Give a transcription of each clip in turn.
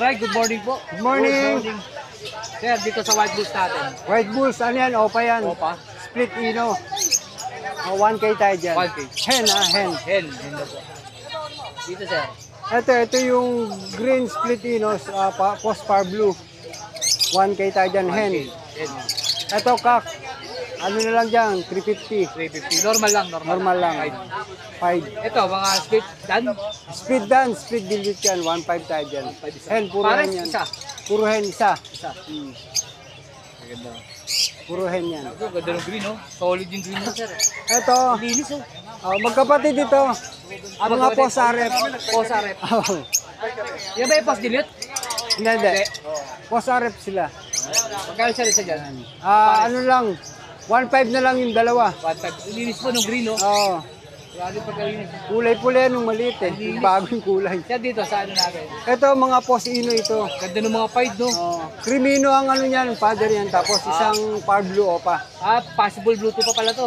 Alright, good morning po. Good morning. Good morning. Sir, dito sa White Bulls natin. White Bulls, ano yan? Opa yan. Opa. Split Ino. 1K tayo dyan. 1K. Hen hen. Hen daw po. Dito sir. Ito yung green split Ino, post-par blue. 1K tayo dyan, hen. 1K. Hen. Ito kak. Ano na lang dyan? 350. 350. Normal lang, Normal lang. 5. Ito, mga split dan. Split dan, split dilute yan. 1.5 tayo dyan. Hen, puro Pares, hen yan. isa. Puro hen, isa. Isa. Maganda. Puro hen yan. Ito, ganda ng green, oh. Solid yung green, oh, sir. Ito, Linis, oh. magkapatid dito. Mga post-arep. Post-arep. Yan ba yung post-dilute? Hindi. Post-arep sila. Magkano sir isa dyan? Ano lang, 1.5 na lang yung dalawa. 1.5. Linis po ng green, oh. Oo. Grabe pagkalinis. Kulay-pula nung maliit eh. Yung bagong kulay. Siya dito, sa ano natin? Ito, mga post-ino ito. Ganda ng mga pied, no? Crimino ang ano niyan, father yan. Tapos isang par blue opa. Possible Bluetooth pa pala to.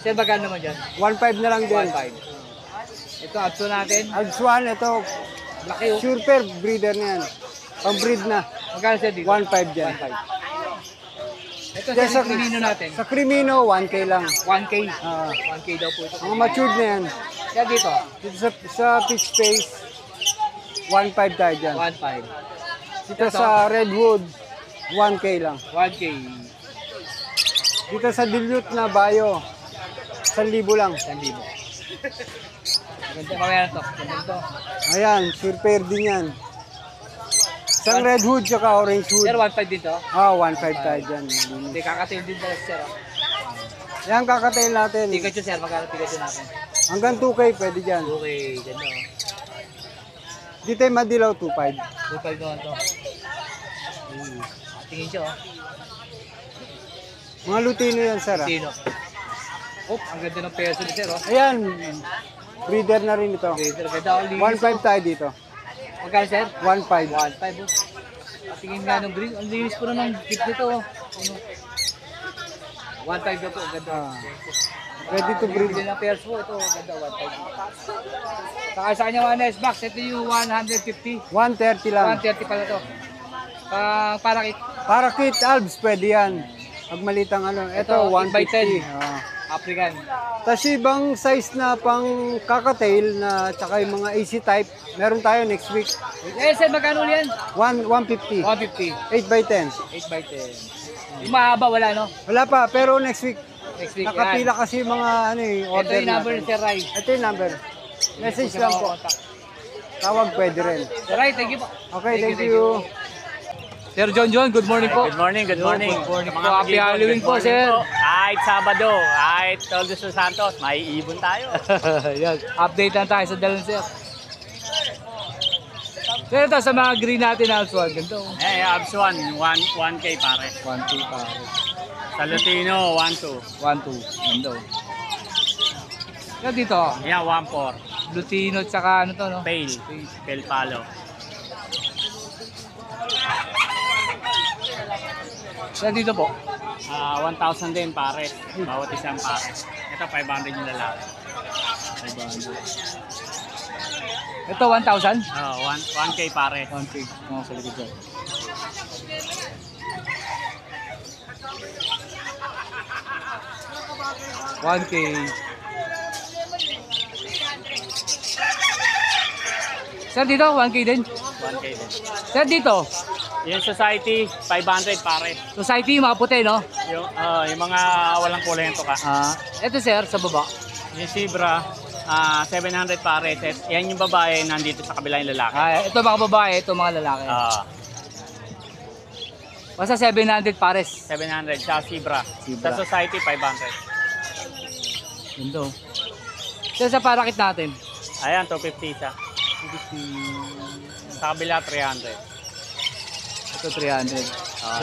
Sir, magkano naman dyan? 1.5 na lang din. 1.5. Ito, adso natin. Agswan, ito, Laki, oh. sure pair breeder na yan. Pang-breed na. Magkano sir dito? 1.5 dyan. 1.5. Ito, Dyan sa Crimino natin. Sa Crimino, 1K lang. 1K. Ah, 1K daw po ito. mga matured na yan. Siya dito, Dito sa pitch space, 1.5 tayo dyan. 1.5. Dito sa Redwood, 1K lang. 1K. Dito sa dilute na bayo, 1,000 lang. 1,000. Maganda, mamaya na to. Ganda to. Ayan, sure pair din yan. Isang red hood tsaka orange hood. Sir, 1.5 dito. 1.5 tayo dyan. Hindi, kakatail din talaga sir. Yan, kakatail natin. Pikachu sir, magkano Pikachu natin? Hanggang 2K pwede dyan. Okay, ganda oh. Dito ay Madilaw, 2.5. 2.5 naman to. Tingin siya oh. Mga Lutino yan, sir. Sino? Oh, ang ganda ng perso ni sir oh. Ayan, breeder na rin ito. Okay, sir, ganda ang linis. 1.5 tayo dito. Magkano sir? 1.5. 1.5 oh. Tingin nga ng green, ang linis po na ng gift nito oh. Ano? 1.5 na po, ang ganda. Ready to breed. Breed ng perso, ito, ang ganda, 1.5. Saka sa kanya mga nice box, ito yung 150. 130 lang. 130 pala to. Parakit. Para kit albs, pwede yan. Pag malitang ano. Ito, Ito, 8 by 150. 10. African. Tapos ibang size na pang kakatail na tsaka yung mga AC type, meron tayo next week. Eh, sir, magkano yan? 150. 150. 8 by 10. 8 by 10. Yung mahaba, wala, no? Wala pa, pero next week. Next week, Nakapila yan. kasi mga ano eh, Ito order yung number ni natin. Sir Rai. Ito yung number. Message lang po. Tawag pwede rin. Sir Rai, thank you po. Okay, thank you. Sir John, good morning po. Good morning, good morning. Good morning po. Mga Happy kaibigan, Halloween good po, morning sir. po. Kahit Sabado, kahit Todos los Santos, may ibon tayo. Yan. Update lang tayo sa dalan, sir. Sir, ito sa mga green natin na Alswan. Ganito. Eh, Abs 1, 1K pare. 1-2 pare. Sa Lutino, 1-2. 1-2. Ganito. Yan dito. Yeah, 1-4. Lutino at saka ano to, no? Pale. Pale palo. Yan dito po. 1,000 din pare. Bawat isang pare. Ito, 500 yung lalaki. 500. Ito 1,000? 1K pare. 1K. Mga sa likod dyan. $1K. Sir, dito 1K din. 1K din. Sir, dito. Yung society, 500 pare. Society, mga puti, no? Yung mga walang kulento ka. Ito sir, sa baba. Yung Zebra, 700 pare. Yan yung babae, nandito sa kabila yung lalaki. Ito mga babae, ito mga lalaki. Basta 700 pares. 700 sa Zebra. Zebra. Sa society, 500. Ito. Sir, sa parakit natin. Ayan, 250 isa. Sa kabila, 300. Ito 300.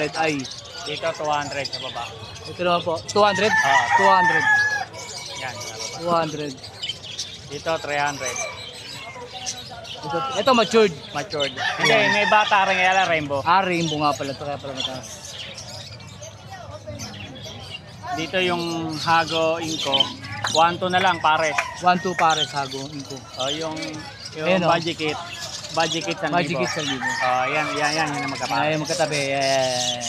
Red eye. Dito, 200 sa baba. Ito naman po. 200? 200. Yan. 200. Dito, 300. Ito matured. Matured. Hindi, may bata rin yan, rainbow. Rainbow nga pala ito. Kaya pala mataas. Dito yung Hago Inco. 1-2 na lang, pare. 1-2 pares hago. Inko. Yung Ayan, oh. budget kit. Budget Kit 1,000. Magic Kids 1,000. Oh, yan ang magkapares. Ay, magkatabi.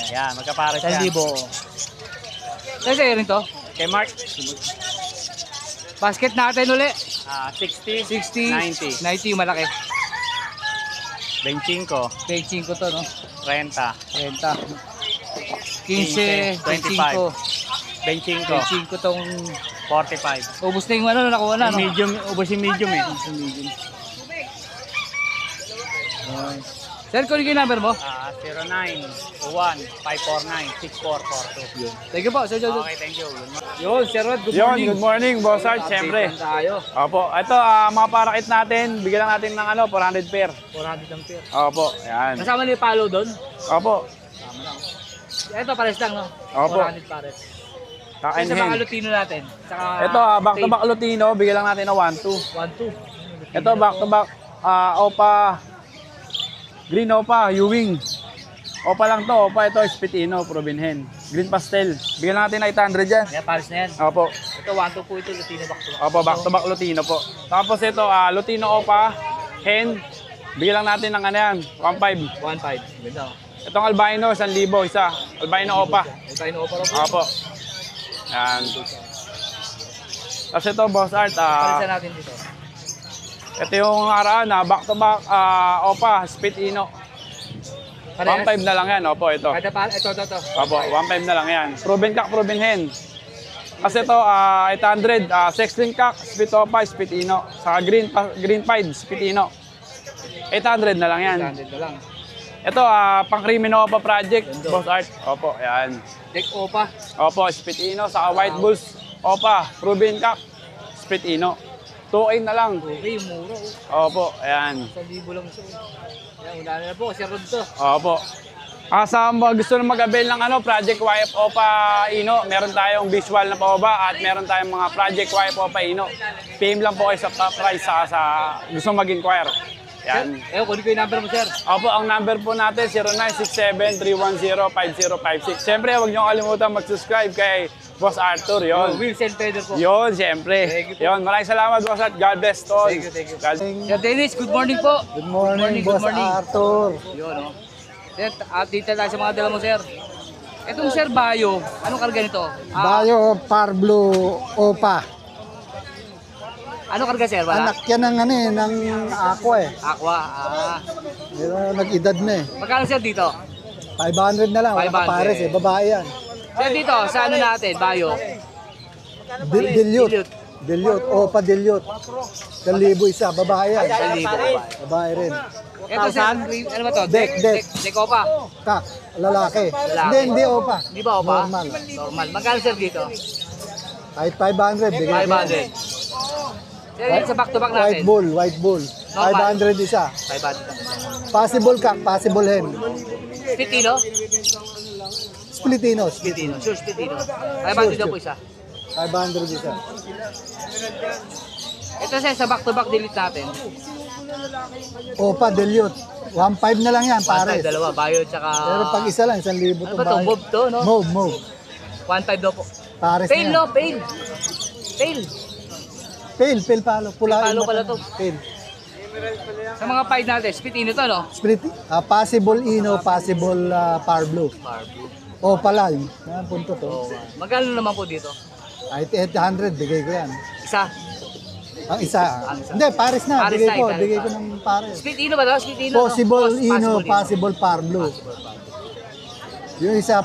Yan, magkapares yan. 1,000. Kasi rin to. Kay Mark, Basket natin uli. 60, 60, 90, 90 yung malaki. 25, 25 to, no? 30, 30. 15, 25. 25, 25 tong 45. ubos na yung ano, nakuha na, no? Medium, ubos yung medium eh. Sir, kunin ko yung number mo. 0921-549-6442. Thank you po, Sir Jojo. Okay, thank you. Yun, Sir Rod, good Yun, morning. good morning, Boss Art, syempre. Update tayo. Opo, ito, mga parakit natin, bigyan lang natin ng 400 pair. 400 ampere. Opo, yan. Kasama niyo yung palo doon? Opo, Ito, pares lang, no? Opo. 400 pares. kain Sa mga hen. Lutino natin. Saka Ito, back to back Lutino, bigyan lang natin ng 1-2. 1-2. Ito, back to back, Opa, Green Opa, Ewing. Opa lang to, Opa, ito, Spitino, Proven Hen. Green Pastel, bigyan lang natin ng 800 yan. Kaya pares na yan. Opo, Ito, 1-2 po ito, Lutino back to back. opo, back to back Lutino po. Tapos ito, Lutino Opa, Hen, bigyan lang natin ng ano yan, 1.5. 1-5. Ganda, oh. Itong albino, 1,000 isa. Albino Opa. Ito tayo na opera po. Opo. Yan. Tapos ito, Boss Art, Parisan natin dito. ito yung araan, back to back, Opa, Spitino. 1.5 na lang yan, opo, ito. Kada pa, ito. Opo, 1.5 na lang yan. Proven Cock, Proven Hen. Kasi ito, 800, Sexling Cock, Spit Opa, Spitino. Saka Green Pied, Spitino. 800 na lang yan. 100 na lang. Ito, pang Crimino Opa Project, Boss Art. Opo, yan. Deck opa. Opo, Spitino, saka White Bulls, Opa, Proven Cock, Spitino. 2.8 na lang. Okay, mura, oh. Opo, ayan. 1,000 lang ito. Yan, una na po, Sir Rod to. Opo. Sa mga gusto na mag-avail ng Project YF Opa Ino, meron tayong visual na paoba at meron tayong mga Project YF Opa Ino. PM lang po kayo sa price sa gusto mag-inquire. Yan. Kunin ko yung number mo, Sir. Opo, ang number po natin 0967-310-5056. Siyempre, huwag niyo kalimutan mag-subscribe kay Boss Arthur. Yon. Wilson Pedro po. Yon, siyempre. Thank you po. Yon, maraming salamat, Boss Art. God bless to all. Thank you. God- Sir Dennis, good morning po. Good morning, Boss Arthur. Yun, oh. Sir, update tayo sa mga dala mo, Sir. Itong Sir Bayo, anong karga nito? Bayo Parblo Opa. Ano karga, Sir? Wala? Anak yan ng ako eh. Aqua. Pero nag-edad na eh. Magkano, Sir, dito? 500 na lang, wala 500. kapares eh. Babae yan. Sir, dito, sa ano natin, Bayo? Dilute. Dilute. Opa Dilute. 1,000 isa. Babae yan. 1,000. Babae rin. Ito, Sir, ano ba to? Deck. Deck opa. Kak. Lalaki. Lalaki. Hindi Opa. Di ba opa? Normal. Normal. Magkano, Sir, dito? Kahit 500. Bigay ko yan. 500. Sir, yun sa back-to-back natin. White bull. 500 isa. 500. Possible kak, possible hen. Spitino? Splitinos. Spitino. Sure, Spitino. 500 daw po isa. 500 isa. Ito, Sir, sa back-to-back delete natin. Opa Dilute. 1.5 na lang yan, pares. 1.5, dalawa. Bayo, tsaka... Pero pag isa lang, 1,000 Ano ba to? Move to, no? Move. 1.5 daw po. Pares Pail, na no? yan. Pail. Pail palo. Pula. Palo pala to. Pail. Sa mga pied natin, Spitino to, no? Split. Possible Ino, possible Parblo. Marble. O pala, yan punto to. Oh, magkano naman po dito? Kahit 800, bigay ko yan. Isa. Ang isa. Ang isa. Hindi, pares na. Pares Bigay na, ko. italit Bigay pa. ko ng pares. Spitino ba to? Spitino, Possible no? Ino, Possible possible Parblo. Yung isa,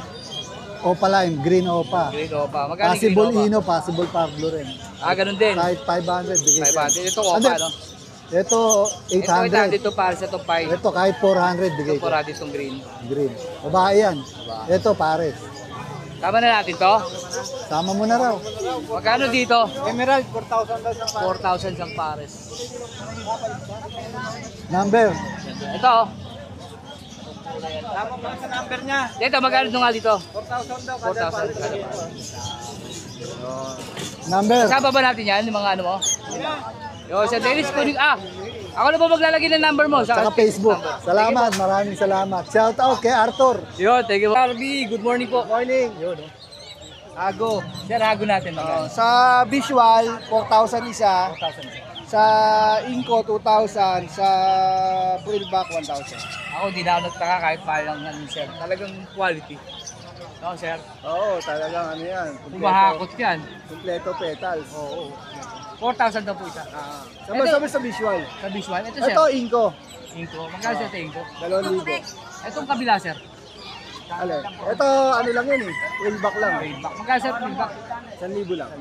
Opa Lime, green Opa. Green opa. Magkano Possible green opa? Ino, possible Parblo rin. Ganun din. Kahit 500, bigay ko. 500. Ito opa, Hindi. no? Ito, Ito 800. ito para sa itong pied. Ito, kahit 400, bigay Ito ko. para ditong green. Green. Babae yan. Ito, pares. Tama na natin to. Sama mo na raw. Magkano dito? Emerald, 4,000 daw sa 4,000 isang pares. Number. Ito. Tama mo sa number niya. Dito, magkano ito nga dito? 4,000 daw. 4,000. Number. Kasama ba natin yan, yung mga ano mo? Yo, Sir Dennis, kuning ako na ba maglalagay ng number mo? Saka Facebook. Salamat, maraming salamat. Shout out kay Arthur. Yo, thank you. Harvey, good morning po. Morning. Yo, no? Hago. Sir, hago natin. Sa visual, 4,000 isa. 4,000. Sa Inco, 2,000. Sa Fullback, 1,000. Ako, di na ako nagtaka kahit palang ano, sir. Talagang quality. Oo, sir. Oo, talagang ano yan. Umahakot yan. Kompleto petals. Oo. 4,000 na po isa. Sama-sama sa visual. Sa visual. Ito, sir. Ito, Inco. Inco. Magkano sa Inco? 2,000. Itong kabila, sir. Alin? Ito, ano lang yun eh. Fullback lang. Fullback. Magkano, sir? Fullback. 1,000 lang.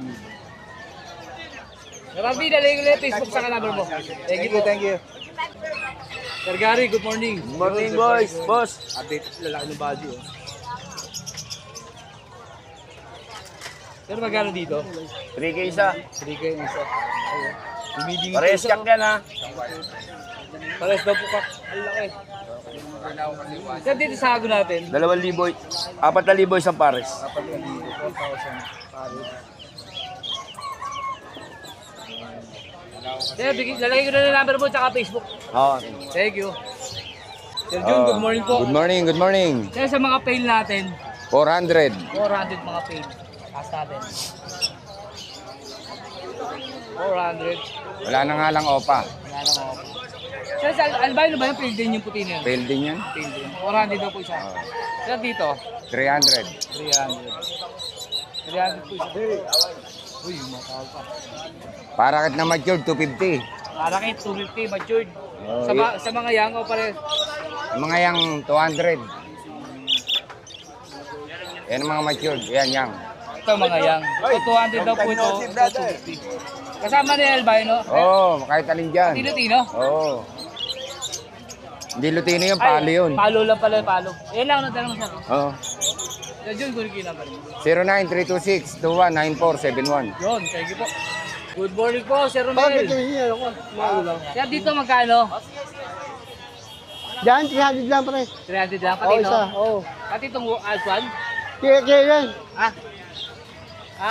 Rabi, dali ko yung Facebook sa number mo. Thank you, Thank you. Sir Gary, good morning. Good morning, boys. Boss. Update, lalaki ng body, oh. Sir, magkano dito? 3K isa. 3K yung isa. Ayun. Lumiding Parehas kang yan ha. Parehas daw po ka. Ang laki. Sir, dito sa hago natin. 2,000. 4,000 isang pares. 4,000 pares. Sir, lalagay ko na yung number mo tsaka Facebook. Oo. Thank you. Sir Jun, good morning po. Good morning, good morning. Sir, sa mga pail natin, 400. 400 mga pail. Taas natin. 400. Wala na nga lang opa. Wala na ako. Sir, sa albino ba yung pail din yung puti na yun? Fail din yan. Pail din. 400 daw po isa. Sir, dito, 300. 300. 300 po isa. Uy, matawag pa. Para kahit na matured, 250. Para kayo 250 matured. Oh, Sa mga yang o pare. Yung mga yang 200. Yan ang mga matured. Yan, yang. Ito mga yang. Ito 200 daw po ito. 250. Kasama ni albino. Oo, kahit alin dyan. Tino-tino. Oo. Hindi Lutino yung palo yun. Palo lang pala, palo. Yan lang ang tanong sir. Oo. Yan yun, kunin ko yung number. 09-326-219471. Yun, thank you po. Good morning po, Sir Bakit Romel. yung hiyan ako? Ano lang. Sir, dito magkano? Diyan, 300 lang pare. 300 lang, Oo, pati isa. no? Oo. Pati itong Alphan? Kaya yan. Ah,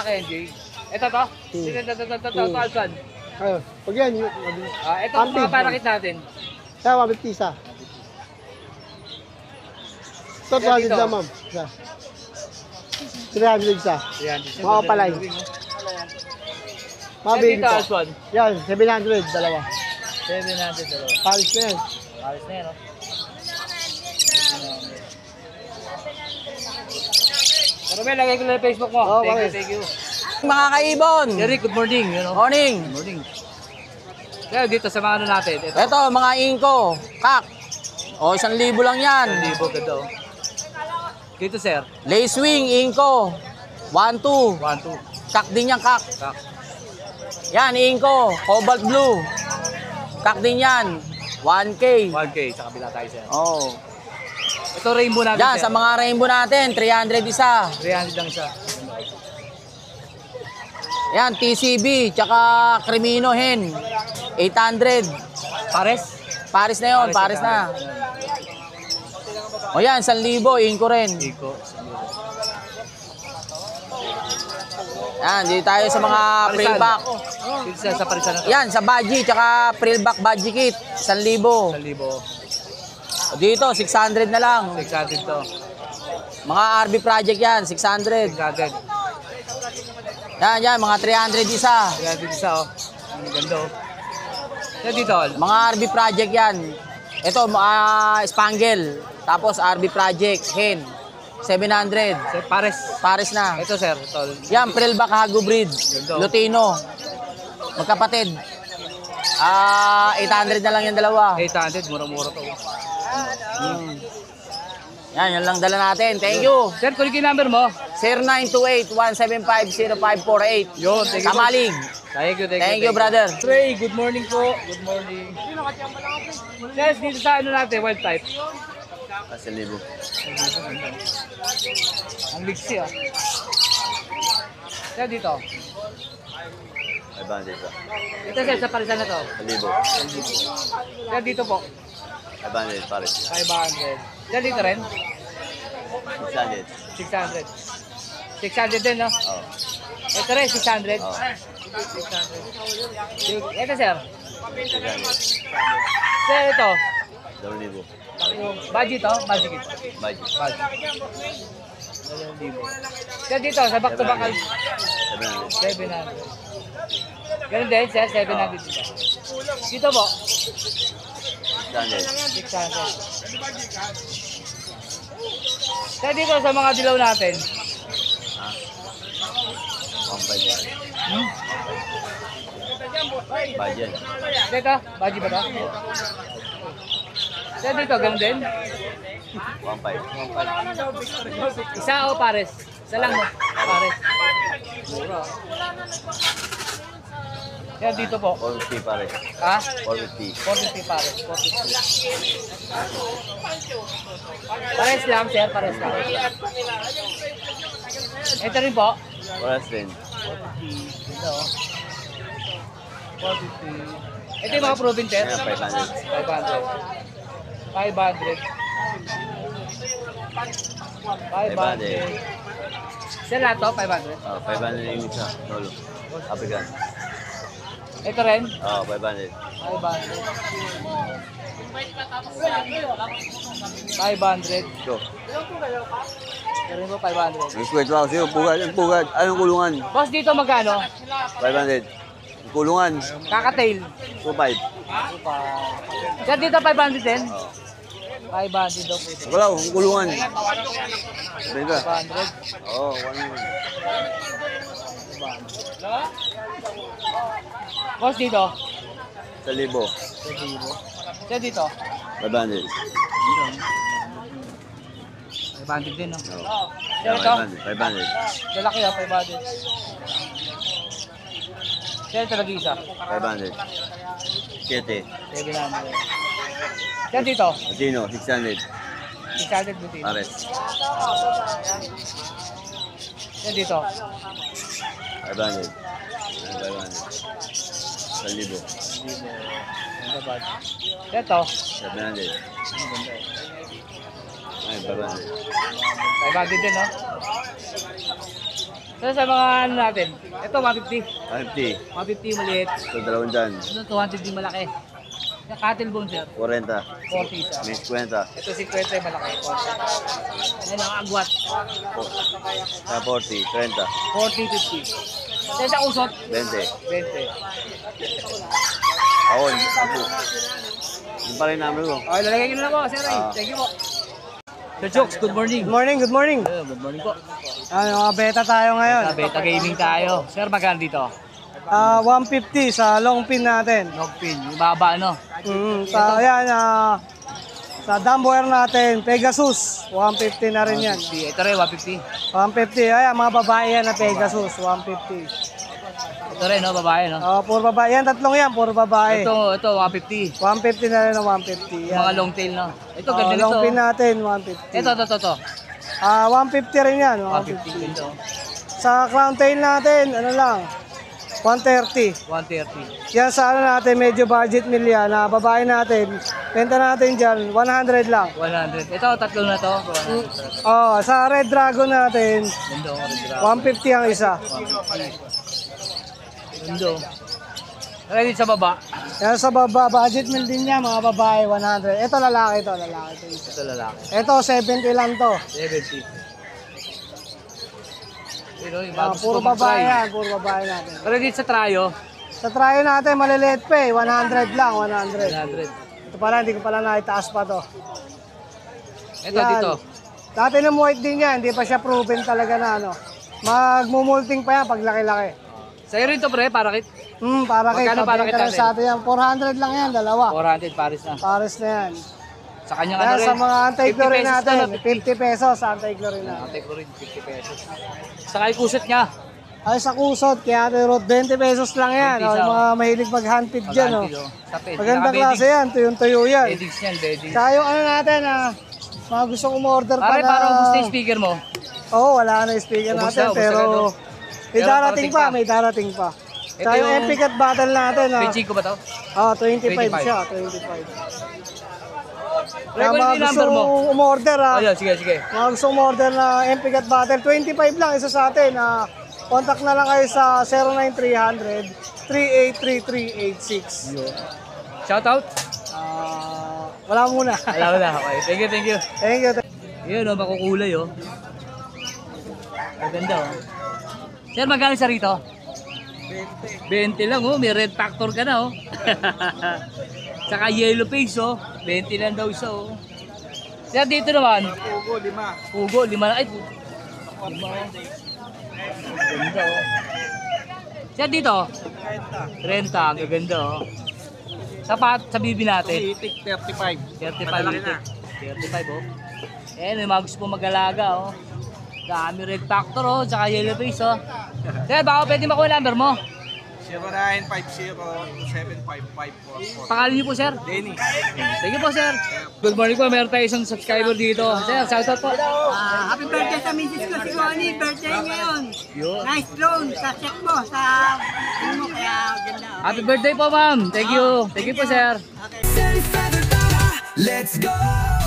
KNJ. Ito to? Ito, Alphan. Pag yan, Ito ang mga parakit natin. sa 150 isa. Ito, 200 lang ma'am. Isa. 300 isa. 300. Mga palay. Mga Sir, baby dito po. Alphan. Yan, 700, dalawa. 700 dalawa. Paris na yan. Paris na yan, no? Pero may lagay ko na yung Facebook mo. Oo, Thank you, okay. thank you. Mga kaibon, Eric, good morning. You know? morning. Good morning. Kaya dito sa mga ano natin. Ito. Ito, mga inko, kak. O, 1,000 lang yan. Libo, ganda oh. Dito, sir. Lace wing, inko. 1,2. 1, 2. Kak din yan, kak. Kak. Yan, inko. Cobalt blue. Kak din yan. 1K. 1K sa kabila tayo, sir. Oh. Ito rainbow natin, Yan, sir. sa mga rainbow natin, 300 isa. 300 lang siya. Yan, TCB, tsaka Crimino hen. 800. Pares? Paris na yon, Paris na. O yan, 1,000, inko rin. Iko. Yan, dito tayo sa mga prillback. Dito sa parisan na to. Yan, sa budgie, tsaka prillback budgie kit, 1,000. 1,000. Dito, 600 na lang. 600 to. Mga RB project yan, 600. 600. Yan, mga 300 isa. 300 isa, oh. Ang ganda, oh. Yan dito, oh. Mga RB project yan. Ito, spangle. Tapos RB project, hen. 700. Sir, Pares. Pares na. Ito, sir. Ito. Yan, prillback hago breed. Lutino. Magkapatid. 800 na lang yung dalawa. 800. Mura-mura to. Yan lang dala natin. Thank you. Sir, kunin ko yung number mo. 0928-175-0548. Yun, thank you. Kamalig. Thank you, Thank you, brother. Trey, good morning po. Good morning. Sir, dito sa ano natin, wild type. 1,000. Ang liksi, ah. Sir, dito. 500 isa. Ito, sir, sa parisan na to. 1,000. Sir, dito po. 500 pares. 500. Sir, dito rin. 600. 600. 600 din, no? Oo. Ito rin, 600. Oo. 600. Ito, sir. 600. Sir, ito. 2,000. Budget, oh. Budget. Budget. Budget. Sir, dito, sa back-to-back. 700. 700. Ganun din, sir, 700 dito. Dito po, 600. Sir, dito sa mga dilaw natin. 1.5. Budget. Dito, baji ba ito? Sir, dito, ganun din. 1.5. Isa o pares? Isa lang mo, pares. Mura. Sir, dito po. 450 pare. Ha? 450. 450 pares, 450. Pares lang, sir, pares lang. Ito rin po. Oras din. Ito. 450. Ito yung mga proven sir. Ayan, 500. 500. Sir, lahat to, 500. 500 yung isa. Lolo. African. Ito rin, 500. 500. Go. Ito rin po, 500. Yung square wow. Sino? Pugad. Anong kulungan? Boss, dito magkano? 500. Yung kulungan. Kakatail. 2.5. Sir, dito 500 din? 500 daw po. Wala, yung kulungan. Benta. 500. Oo, 1 Boss, dito? 1,000. Sir, dito? 500. 500 din, no? Oo. Sir, ito? 500. Lalaki, 500. Sir, ito nag-iisa? 500. 7. 700. Sir, dito? Latino, 600. 600 butin. Pares. Sir, dito? 500. 1,000. Sir, ito? 700. Ay, 500. 500 din, no? Sir, sa mga ano natin? Ito, 150. 50. 150 maliit. Ito, 200. Ito, 200 din malaki. Sa cattle bone, sir? 40. 40 isa. May 50. Ito, 50 yung malaki. 40. Ayan ang agwat. 40. 30. 40, 50. Sir, sa usot? 20. 20. Ako, 10. Yung pa rin namin ko. Okay, lalagay ko na lang po, sir. Thank you po. Sir Jokes, good morning. Good morning, good morning. Good morning po. Mga beta tayo ngayon. Beta gaming tayo. Sir, magkano dito? 150 sa long pin natin. Long pin, yung baba, no? Ayan, sa dumbbell natin, Pegasus, 150 na rin yan. 150. Ito rin, 150. 150, ayan, mga babae yan na Pegasus, 150. Ito rin, no? Babae, no? Puro babae, yan, tatlong yan, puro babae. Ito, 150. 150 na rin na 150. Yung mga long tail, no? Ito, ganda nito. Long pin natin, 150. Ito. 150 rin yan, 150 150. ito. Sa crown tail natin, ano lang, 130. 130. Yan sa ano natin, medyo budget meal yan, na babae natin, benta natin dyan, 100 lang. 100. Ito, tatlo na to. Sa Red Dragon natin, Ganda, red dragon. 150 ang isa. Ganda. Ready sa baba. Yan sa baba, budget meal din niya, mga babae, 100. Ito lalaki to, lalaki to. Ito lalaki. Ito, 70 lang to. 70. Pero yung Yan, bago puro babae yan, puro babae natin. Ready sa tryo. Sa tryo natin, maliliit pa 100 lang, 100. 100. Ito pala, hindi ko pala naitaas pa to. Ito, Yan. dito. Dati ng white din yan, hindi pa siya proven talaga na ano. Magmumulting pa yan pag laki-laki. Sa'yo rin to, pre, para kit. Para kay Magkano para kita sa atin yan. 400 lang yan, dalawa. 400 pares na. Pares na yan. Sa kanyang Yan, ano rin. sa mga anti-chlorine 50 pesos natin, to, no? 50 pesos sa anti-chlorine natin. Ate ko rin, 50 pesos. Saka yung kusot niya. Ay, sa kusot, kaya Road, 20 pesos lang yan. 20 isa, Mga mahilig mag-handpid dyan. Oh. Tapit. Maganda klase yan, tuyong-tuyo yan. Beddings yan, beddings. Saka yung ano natin, mga gustong umorder pa Pare, na... parang gusto yung speaker mo. Oo, wala na yung speaker Ubus natin, na, ubus pero... agad, no? May Pero darating pa, may darating pa. Saka yung yung- Epic at Battle natin, 25 ba to? 25 25. siya, 25. Kaya Record mga yung number gusto mo. umorder, Ayun, sige. mga gusto umorder na Epic at Battle, 25 lang isa sa atin. Contact na lang kayo sa 09300 383386. Shout out. Wala muna. Alam mo na. Okay. Thank you. Thank you. Yun, makukulay, oh. Maganda, oh. Sir, magkano sa rito? 20 lang oh, may red factor ka na oh. Saka yellow face oh, 20 lang daw isa oh. Sir, dito naman. Pugo, 5 na. Ay, 5 oh. Ganda oh. Sir, dito. 30, ang gaganda oh. Sapat sa bibi natin. 35 itik. 35 oh. Eh, may mga gusto po mag-alaga oh. Dami red factor oh, saka yellow face oh. Sir, baka pwede makuha number mo. 0950-755-444. Pangalan niyo po, sir? Denny. Thank you po, sir. Good morning po. Meron tayo isang subscriber dito. Sir, shoutout po. Happy birthday sa misis ko si Connie. Birthday ngayon. Nice drone sa check mo. Sa mo kaya ganda. Happy birthday po, ma'am. Thank you. Thank you po, sir. Let's go!